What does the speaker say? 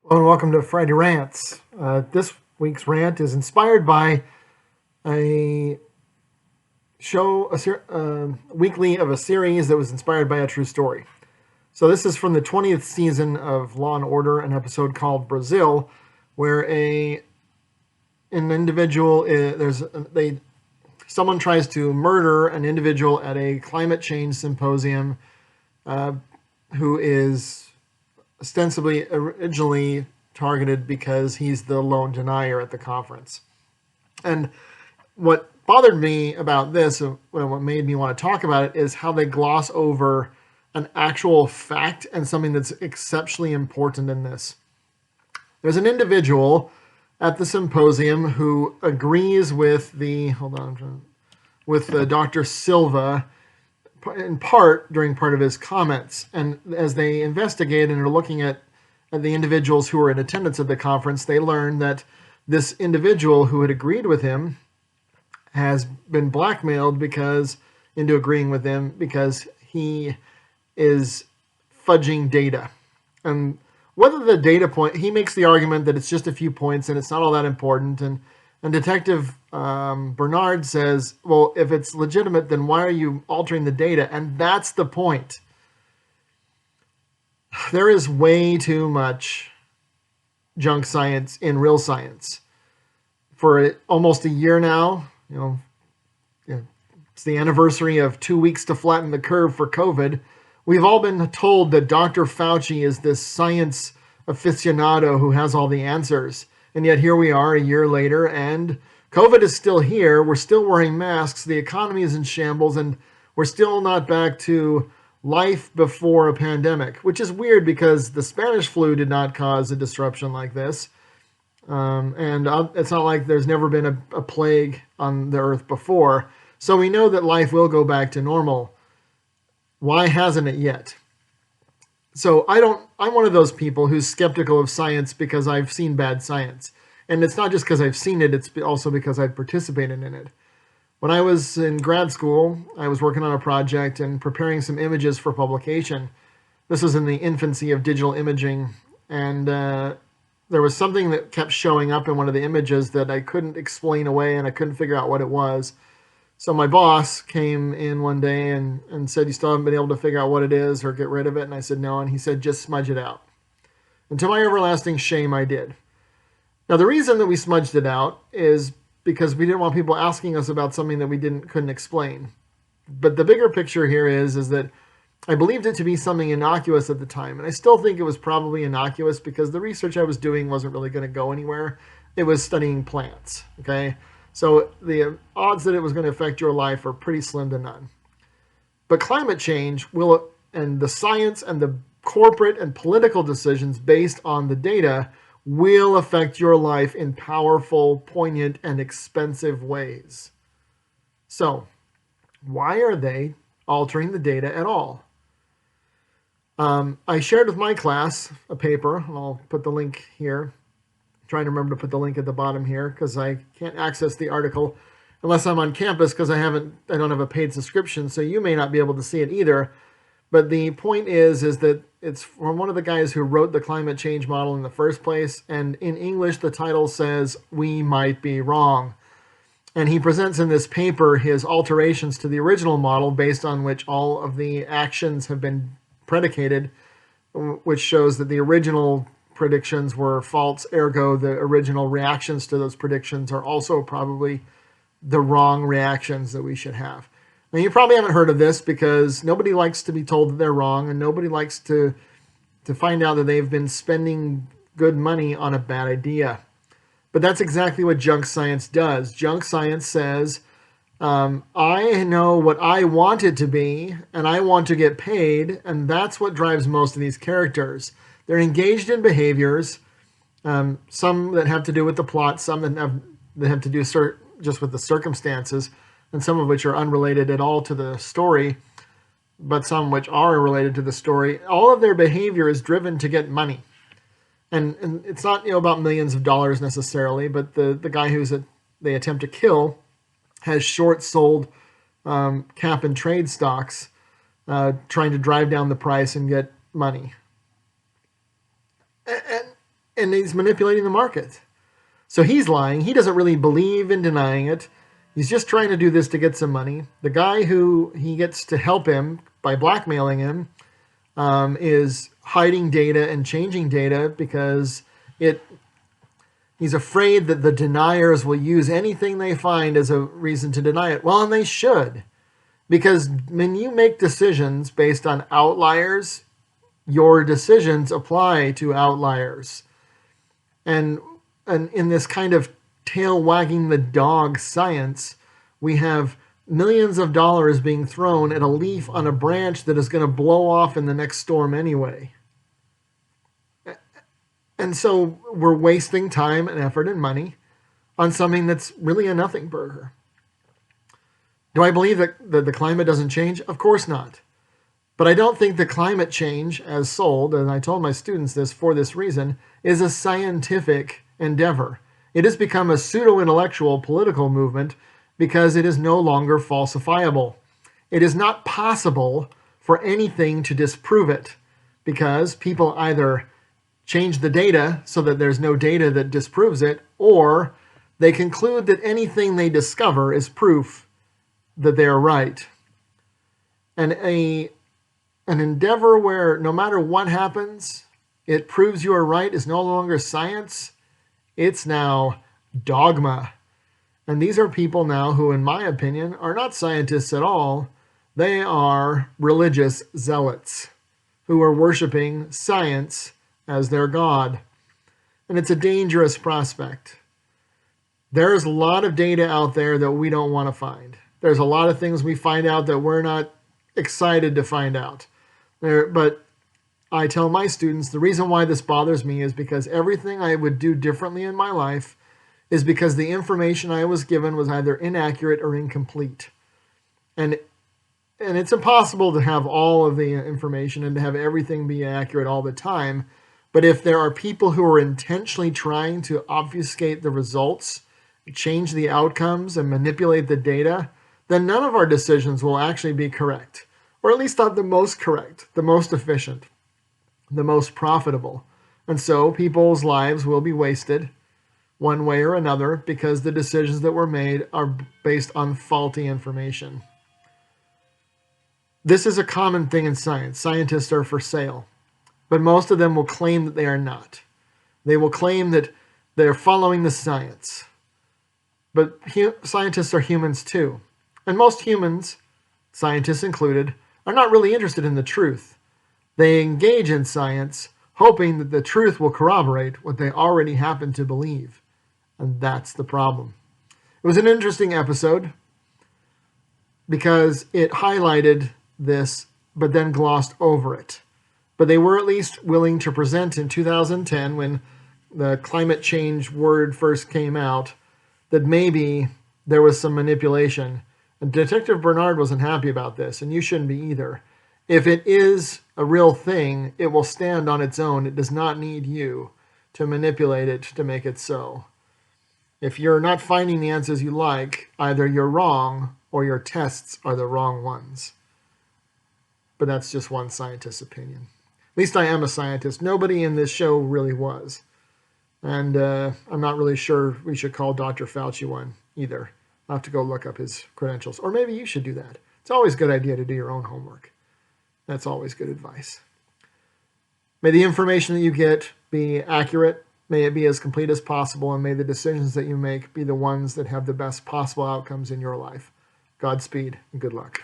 Hello and welcome to Friday Rants. This week's rant is inspired by a weekly of a series that was inspired by a true story. So this is from the 20th season of Law and Order, an episode called Brazil, where an individual someone tries to murder an individual at a climate change symposium, who is ostensibly originally targeted because he's the lone denier at the conference. And what bothered me about this, what made me want to talk about it, is how they gloss over an actual fact and something that's exceptionally important in this. There's an individual at the symposium who agrees with Dr. Silva in part during part of his comments. And as they investigate and are looking at the individuals who were in attendance at the conference, they learn that this individual who had agreed with him has been blackmailed into agreeing with him because he is fudging data. And whether the data point, he makes the argument that it's just a few points and it's not all that important. And Detective Bernard says, well, if it's legitimate, then why are you altering the data? And that's the point. There is way too much junk science in real science. For almost a year now, it's the anniversary of 2 weeks to flatten the curve for COVID. We've all been told that Dr. Fauci is this science aficionado who has all the answers. And yet here we are a year later, and COVID is still here. We're still wearing masks. The economy is in shambles, and we're still not back to life before a pandemic, which is weird because the Spanish flu did not cause a disruption like this. And it's not like there's never been a plague on the earth before. So we know that life will go back to normal. Why hasn't it yet? So I'm one of those people who's skeptical of science because I've seen bad science. And it's not just because I've seen it, it's also because I've participated in it. When I was in grad school, I was working on a project and preparing some images for publication. This was in the infancy of digital imaging. And there was something that kept showing up in one of the images that I couldn't explain away, and I couldn't figure out what it was. So my boss came in one day and said, you still haven't been able to figure out what it is or get rid of it? And I said, no. And he said, just smudge it out. And to my everlasting shame, I did. Now, the reason that we smudged it out is because we didn't want people asking us about something that we couldn't explain. But the bigger picture here is that I believed it to be something innocuous at the time. And I still think it was probably innocuous because the research I was doing wasn't really going to go anywhere. It was studying plants, okay? So the odds that it was going to affect your life are pretty slim to none. But climate change and the science and the corporate and political decisions based on the data will affect your life in powerful, poignant, and expensive ways. So why are they altering the data at all? I shared with my class a paper, and I'll put the link here. Trying to remember to put the link at the bottom here because I can't access the article unless I'm on campus because I don't have a paid subscription, so you may not be able to see it either. But the point is that it's from one of the guys who wrote the climate change model in the first place, and in English the title says, "We might be wrong." And he presents in this paper his alterations to the original model based on which all of the actions have been predicated, which shows that the original predictions were false, ergo the original reactions to those predictions are also probably the wrong reactions that we should have. Now, you probably haven't heard of this because nobody likes to be told that they're wrong, and nobody likes to find out that they've been spending good money on a bad idea. But that's exactly what junk science does. Junk science says, I know what I want it to be, and I want to get paid, and that's what drives most of these characters. They're engaged in behaviors, some that have to do with the plot, some that have to do just with the circumstances, and some of which are unrelated at all to the story, but some which are related to the story. All of their behavior is driven to get money. And it's not about millions of dollars necessarily, but the guy they attempt to kill has short-sold cap and trade stocks, trying to drive down the price and get money. and he's manipulating the market. So he's lying. He doesn't really believe in denying it. He's just trying to do this to get some money. The guy who he gets to help him by blackmailing him is hiding data and changing data because he's afraid that the deniers will use anything they find as a reason to deny it. Well, and they should. Because when you make decisions based on outliers, your decisions apply to outliers. And in this kind of tail wagging the dog science, we have millions of dollars being thrown at a leaf on a branch that is going to blow off in the next storm anyway. And so we're wasting time and effort and money on something that's really a nothing burger. Do I believe that the climate doesn't change? Of course not. But I don't think the climate change, as sold, and I told my students this for this reason, is a scientific endeavor. It has become a pseudo-intellectual political movement because it is no longer falsifiable. It is not possible for anything to disprove it because people either change the data so that there's no data that disproves it, or they conclude that anything they discover is proof that they are right. And an endeavor where no matter what happens, it proves you are right is no longer science. It's now dogma. And these are people now who, in my opinion, are not scientists at all. They are religious zealots who are worshiping science as their God. And it's a dangerous prospect. There's a lot of data out there that we don't want to find. There's a lot of things we find out that we're not excited to find out. But I tell my students the reason why this bothers me is because everything I would do differently in my life is because the information I was given was either inaccurate or incomplete. And it's impossible to have all of the information and to have everything be accurate all the time. But if there are people who are intentionally trying to obfuscate the results, change the outcomes, and manipulate the data, then none of our decisions will actually be correct. Or at least not the most correct, the most efficient, the most profitable. And so people's lives will be wasted one way or another because the decisions that were made are based on faulty information. This is a common thing in science. Scientists are for sale. But most of them will claim that they are not. They will claim that they're following the science. But scientists are humans too. And most humans, scientists included, are not really interested in the truth. They engage in science hoping that the truth will corroborate what they already happen to believe. And that's the problem. It was an interesting episode because it highlighted this but then glossed over it. But they were at least willing to present in 2010, when the climate change word first came out, that maybe there was some manipulation. And Detective Bernard wasn't happy about this, and you shouldn't be either. If it is a real thing, it will stand on its own. It does not need you to manipulate it to make it so. If you're not finding the answers you like, either you're wrong or your tests are the wrong ones. But that's just one scientist's opinion. At least I am a scientist. Nobody in this show really was. And I'm not really sure we should call Dr. Fauci one either. I'll have to go look up his credentials. Or maybe you should do that. It's always a good idea to do your own homework. That's always good advice. May the information that you get be accurate. May it be as complete as possible. And may the decisions that you make be the ones that have the best possible outcomes in your life. Godspeed and good luck.